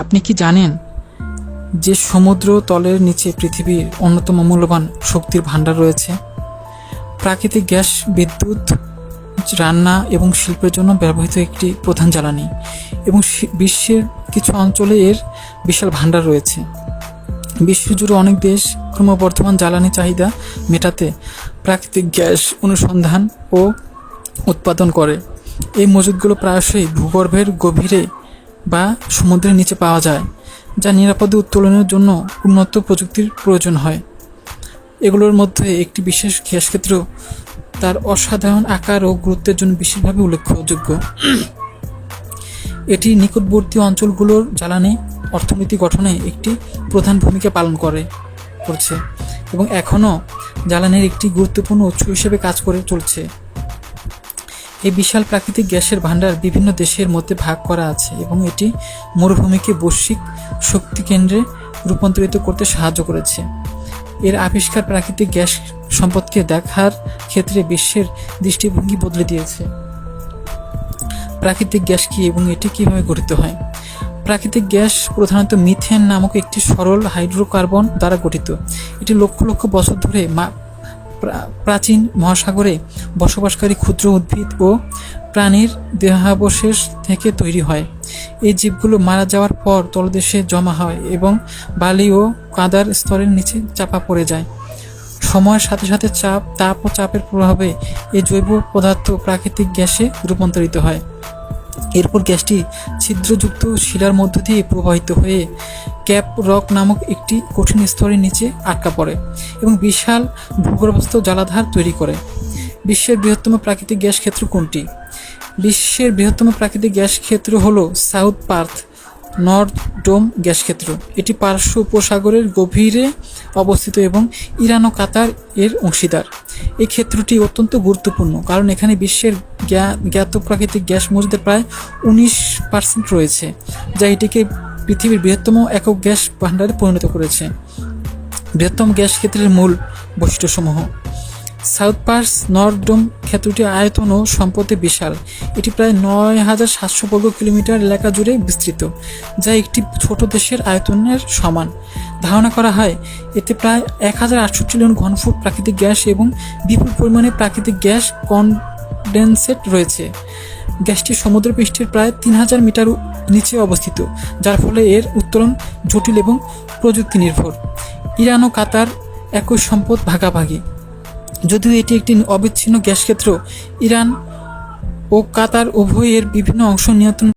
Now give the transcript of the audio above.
আপনি কি জানেন যে সমুদ্র তলের নিচে পৃথিবীর অন্যতম মূল্যবান শক্তির ভাণ্ডার রয়েছে? প্রাকৃতিক গ্যাস বিদ্যুৎ, রান্না এবং শিল্পের জন্য ব্যবহৃত একটি প্রধান জ্বালানি এবং বিশ্বের কিছু অঞ্চলে এর বিশাল ভাণ্ডার রয়েছে। বিশ্বজুড়ে অনেক দেশ ক্রমবর্ধমান জ্বালানি চাহিদা মেটাতে প্রাকৃতিক গ্যাস অনুসন্ধান ও উৎপাদন করে। এই মজুদগুলো প্রায়শই ভূগর্ভের গভীরে বা সমুদ্রের নিচে পাওয়া যায়, যা নিরাপদে উত্তোলনের জন্য উন্নত প্রযুক্তির প্রয়োজন হয়। এগুলোর মধ্যে একটি বিশেষ গ্যাস ক্ষেত্র তার অসাধারণ আকার ও গুরুত্বের জন্য বিশেষভাবে উল্লেখযোগ্য। এটি নিকটবর্তী অঞ্চলগুলোর জ্বালানি অর্থনীতি গঠনে একটি প্রধান ভূমিকা পালন করছে এবং এখনও জ্বালানির একটি গুরুত্বপূর্ণ উৎস হিসেবে কাজ করে চলছে। এই বিশাল প্রাকৃতিক গ্যাসের ভাণ্ডার বিভিন্ন দেশের মধ্যে ভাগ করা আছে এবং এটি মরুভূমিকে বৈশ্বিক শক্তি কেন্দ্রে রূপান্তরিত করতে সাহায্য করেছে। এর আবিষ্কার প্রাকৃতিক গ্যাস সম্পদকে দেখার ক্ষেত্রে বিশ্বের দৃষ্টিভঙ্গি বদলে দিয়েছে। প্রাকৃতিক গ্যাস কি এবং এটি কিভাবে গঠিত হয়? প্রাকৃতিক গ্যাস প্রধানত মিথেন নামক একটি সরল হাইড্রোকার্বন দ্বারা গঠিত। এটি লক্ষ লক্ষ বছর ধরে প্রাচীন মহাসাগরে বসবাসকারী ক্ষুদ্র উদ্ভিদ ও প্রাণীর দেহাবশেষ থেকে তৈরি হয়। এই জীবগুলো মারা যাওয়ার পর তলদেশে জমা হয় এবং বালি ও কাদার স্তরের নিচে চাপা পড়ে যায়। সময়ের সাথে সাথে তাপ ও চাপের প্রভাবে এই জৈব পদার্থ প্রাকৃতিক গ্যাসে রূপান্তরিত হয়। এরপর গ্যাসটি ছিদ্রযুক্ত শিলার মধ্য দিয়ে প্রবাহিত হয়ে ক্যাপ রক নামক একটি কঠিন স্তরের নিচে আটকা পড়ে এবং বিশাল ভূগর্ভস্থ জলাধার তৈরি করে। বিশ্বের বৃহত্তম প্রাকৃতিক গ্যাস ক্ষেত্র কোনটি? বিশ্বের বৃহত্তম প্রাকৃতিক গ্যাস ক্ষেত্র হল সাউথ পার্থ নর্থ ডোম গ্যাস ক্ষেত্র। এটি পারস্য উপসাগরের গভীরে অবস্থিত এবং ইরান ও কাতার এর অংশীদার। এই ক্ষেত্রটি অত্যন্ত গুরুত্বপূর্ণ কারণ এখানে বিশ্বের জ্ঞাত প্রাকৃতিক গ্যাস মজুদের প্রায় 19% রয়েছে, যা এটিকে পৃথিবীর বৃহত্তম একক গ্যাস ভাণ্ডারে পরিণত করেছে। বৃহত্তম গ্যাস ক্ষেত্রের মূল বৈশিষ্ট্যসমূহ: সাউথ পার্স নর্থ ডোম ক্ষেত্রটি আয়তন ও সম্পদে বিশাল। এটি প্রায় ৯,৭০০ বর্গ কিলোমিটার এলাকা জুড়ে বিস্তৃত, যা একটি ছোট দেশের আয়তনের সমান। ধারণা করা হয় এতে প্রায় ১,৮০০ ট্রিলিয়ন ঘনফুট প্রাকৃতিক গ্যাস এবং বিপুল পরিমাণে প্রাকৃতিক গ্যাস কনডেনসেট রয়েছে। গ্যাসটি সমুদ্রপৃষ্ঠের প্রায় ৩,০০০ মিটার নিচে অবস্থিত, যার ফলে এর উত্তোলন জটিল এবং প্রযুক্তি নির্ভর। ইরান ও কাতার একই সম্পদ ভাগাভাগি। যদিও এটি একটি অবিচ্ছিন্ন গ্যাস ক্ষেত্র, ইরান ও কাতার উভয়ের বিভিন্ন অংশ নিয়ন্ত্রণ